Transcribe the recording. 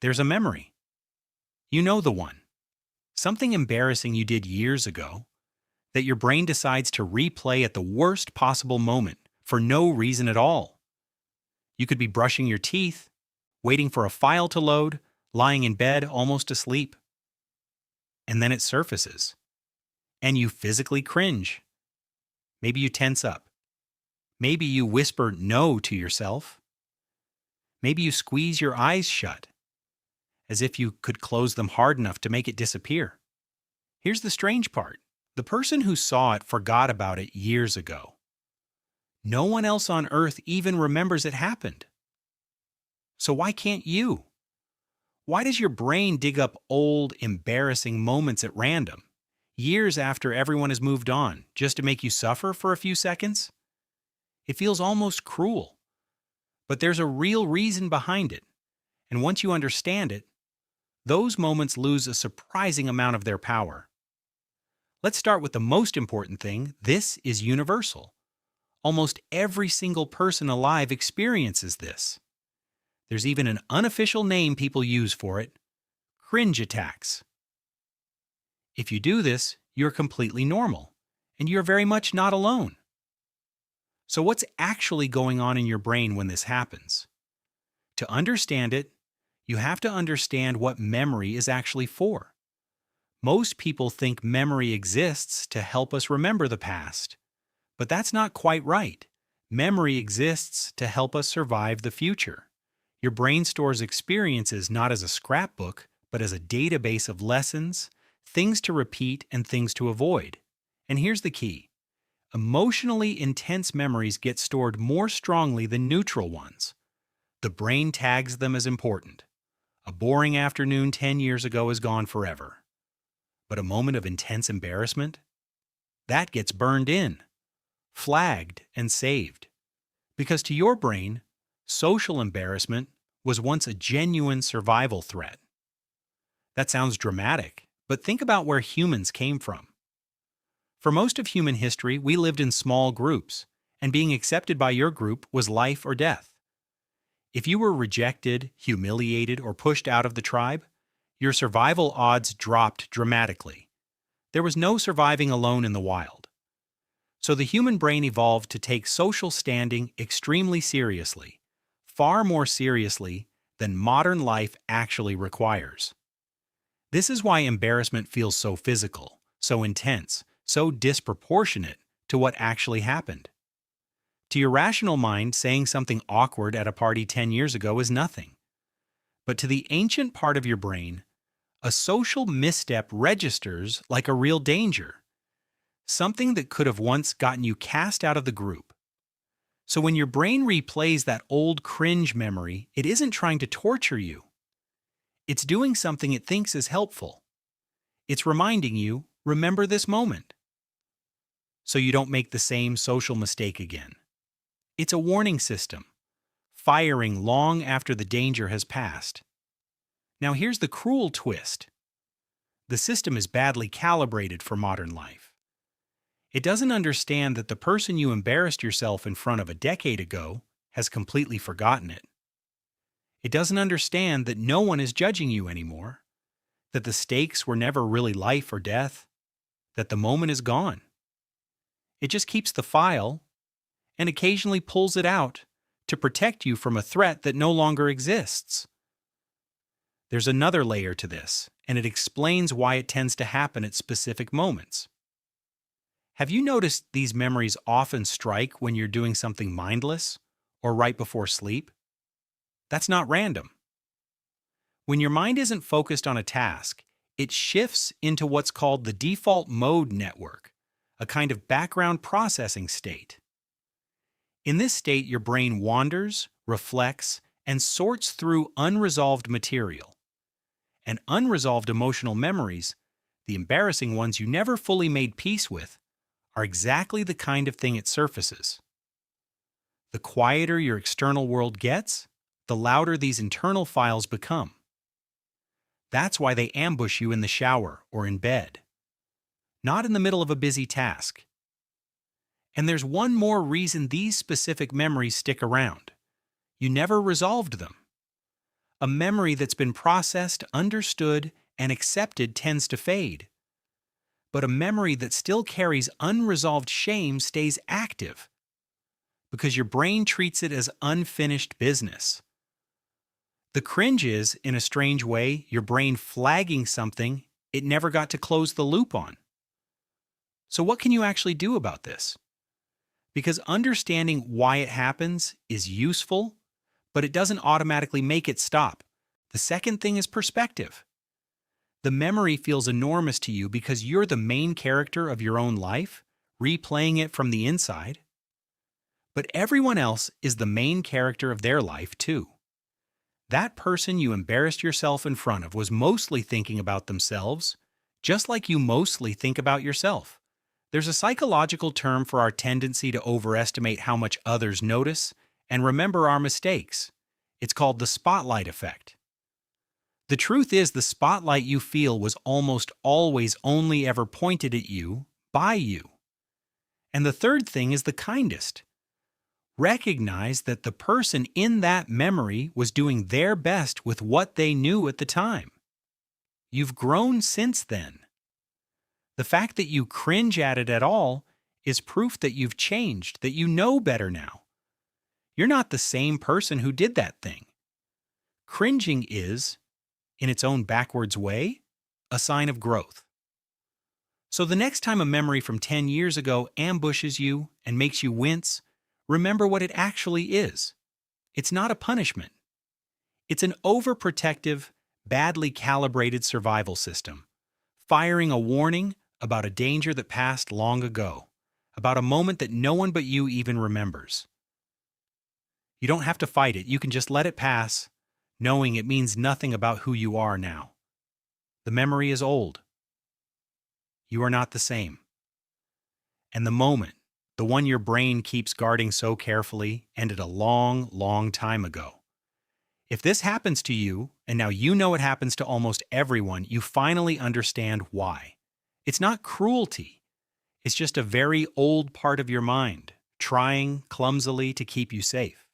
There's a memory. You know the one. Something embarrassing you did years ago that your brain decides to replay at the worst possible moment for no reason at all. You could be brushing your teeth, waiting for a file to load, lying in bed almost asleep, and then it surfaces. And you physically cringe. Maybe you tense up. Maybe you whisper no to yourself. Maybe you squeeze your eyes shut, as if you could close them hard enough to make it disappear. Here's the strange part. The person who saw it forgot about it years ago. No one else on earth even remembers it happened. So why can't you? Why does your brain dig up old, embarrassing moments at random, years after everyone has moved on, just to make you suffer for a few seconds? It feels almost cruel. But there's a real reason behind it. And once you understand it, those moments lose a surprising amount of their power. Let's start with the most important thing. This is universal. Almost every single person alive experiences this. There's even an unofficial name people use for it: cringe attacks. If you do this, you're completely normal, and you're very much not alone. So what's actually going on in your brain when this happens? To understand it, you have to understand what memory is actually for. Most people think memory exists to help us remember the past. But that's not quite right. Memory exists to help us survive the future. Your brain stores experiences not as a scrapbook, but as a database of lessons, things to repeat, and things to avoid. And here's the key. Emotionally intense memories get stored more strongly than neutral ones. The brain tags them as important. A boring afternoon 10 years ago is gone forever. But a moment of intense embarrassment? That gets burned in, flagged, and saved. Because to your brain, social embarrassment was once a genuine survival threat. That sounds dramatic, but think about where humans came from. For most of human history, we lived in small groups, and being accepted by your group was life or death. If you were rejected, humiliated, or pushed out of the tribe, your survival odds dropped dramatically. There was no surviving alone in the wild. So the human brain evolved to take social standing extremely seriously, far more seriously than modern life actually requires. This is why embarrassment feels so physical, so intense, so disproportionate to what actually happened. To your rational mind, saying something awkward at a party 10 years ago is nothing. But to the ancient part of your brain, a social misstep registers like a real danger, something that could have once gotten you cast out of the group. So when your brain replays that old cringe memory, it isn't trying to torture you. It's doing something it thinks is helpful. It's reminding you, remember this moment, so you don't make the same social mistake again. It's a warning system, firing long after the danger has passed. Now here's the cruel twist. The system is badly calibrated for modern life. It doesn't understand that the person you embarrassed yourself in front of a decade ago has completely forgotten it. It doesn't understand that no one is judging you anymore, that the stakes were never really life or death, that the moment is gone. It just keeps the file and occasionally pulls it out to protect you from a threat that no longer exists. There's another layer to this, and it explains why it tends to happen at specific moments. Have you noticed these memories often strike when you're doing something mindless or right before sleep? That's not random. When your mind isn't focused on a task, it shifts into what's called the default mode network, a kind of background processing state. In this state, your brain wanders, reflects, and sorts through unresolved material. And unresolved emotional memories, the embarrassing ones you never fully made peace with, are exactly the kind of thing it surfaces. The quieter your external world gets, the louder these internal files become. That's why they ambush you in the shower or in bed, not in the middle of a busy task. And there's one more reason these specific memories stick around. You never resolved them. A memory that's been processed, understood, and accepted tends to fade. But a memory that still carries unresolved shame stays active because your brain treats it as unfinished business. The cringe is, in a strange way, your brain flagging something it never got to close the loop on. So, what can you actually do about this? Because understanding why it happens is useful, but it doesn't automatically make it stop. The second thing is perspective. The memory feels enormous to you because you're the main character of your own life, replaying it from the inside. But everyone else is the main character of their life, too. That person you embarrassed yourself in front of was mostly thinking about themselves, just like you mostly think about yourself. There's a psychological term for our tendency to overestimate how much others notice and remember our mistakes. It's called the spotlight effect. The truth is, the spotlight you feel was almost always only ever pointed at you by you. And the third thing is the kindest. Recognize that the person in that memory was doing their best with what they knew at the time. You've grown since then. The fact that you cringe at it at all is proof that you've changed, that you know better now. You're not the same person who did that thing. Cringing is, in its own backwards way, a sign of growth. So the next time a memory from 10 years ago ambushes you and makes you wince, remember what it actually is. It's not a punishment. It's an overprotective, badly calibrated survival system, firing a warning about a danger that passed long ago, about a moment that no one but you even remembers. You don't have to fight it. You can just let it pass, knowing it means nothing about who you are now. The memory is old. You are not the same. And the moment, the one your brain keeps guarding so carefully, ended a long, long time ago. If this happens to you, and now you know it happens to almost everyone, you finally understand why. It's not cruelty. It's just a very old part of your mind, trying clumsily to keep you safe.